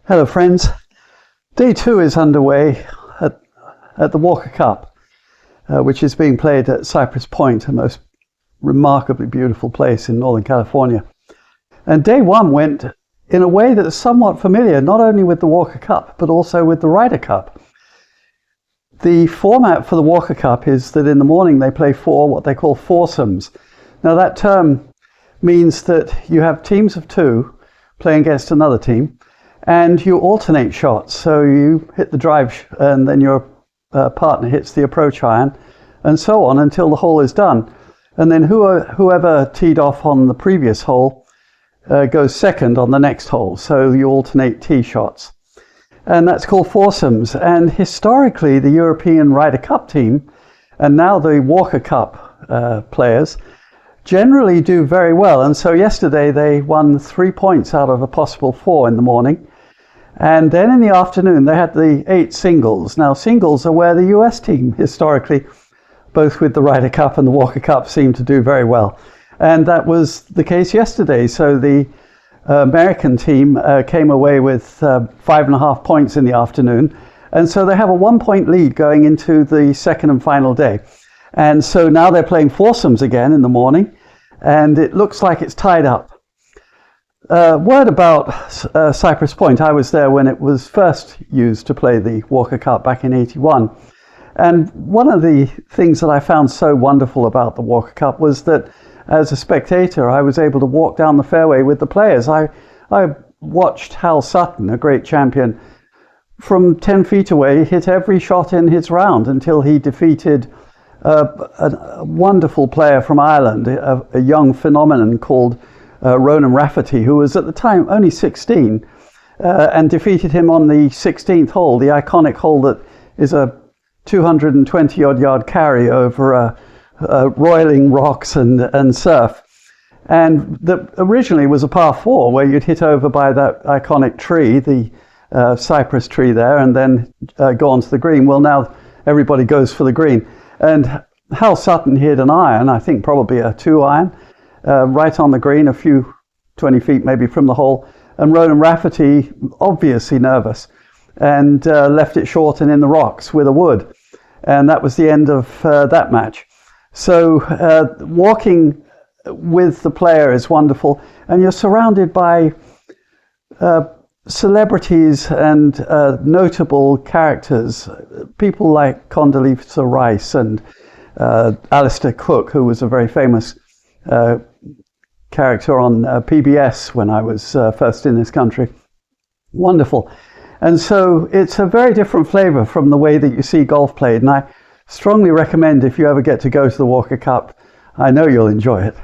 Hello friends, day 2 is underway at the Walker Cup, which is being played at Cypress Point, a most remarkably beautiful place in Northern California. And day 1 went in a way that's somewhat familiar, not only with the Walker Cup, but also with the Ryder Cup. The format for the Walker Cup is that in the morning they play what they call foursomes. Now that term means that you have teams of 2 playing against another team, and you alternate shots. So you hit the drive and then your partner hits the approach iron, and so on until the hole is done. And then whoever teed off on the previous hole goes second on the next hole. So you alternate tee shots. And that's called foursomes. And historically, the European Ryder Cup team, and now the Walker Cup players, generally do very well. And so yesterday they won 3 points out of a possible 4 in the morning. And then in the afternoon, they had the 8 singles. Now, singles are where the US team, historically, both with the Ryder Cup and the Walker Cup, seem to do very well. And that was the case yesterday. So the American team came away with 5.5 points in the afternoon. And so they have a 1-point lead going into the second and final day. And so now they're playing foursomes again in the morning. And it looks like it's tied up. Word about Cypress Point. I was there when it was first used to play the Walker Cup back in '81. And one of the things that I found so wonderful about the Walker Cup was that as a spectator, I was able to walk down the fairway with the players. I watched Hal Sutton, a great champion, from 10 feet away, hit every shot in his round until he defeated a wonderful player from Ireland, a young phenomenon called Ronan Rafferty, who was at the time only 16, and defeated him on the 16th hole, the iconic hole that is a 220-odd yard carry over roiling rocks and surf. And that originally was a par 4 where you'd hit over by that iconic tree, the cypress tree there, and then go onto the green. Well, now everybody goes for the green. And Hal Sutton hit an iron, I think probably a 2-iron, right on the green, a few 20 feet maybe from the hole. And Ronan Rafferty, obviously nervous, and left it short and in the rocks with a wood. And that was the end of that match. So walking with the player is wonderful. And you're surrounded by celebrities and notable characters. People like Condoleezza Rice and Alistair Cook, who was a very famous character on PBS when I was first in this country. Wonderful. And so it's a very different flavor from the way that you see golf played. And I strongly recommend, if you ever get to go to the Walker Cup, I know you'll enjoy it.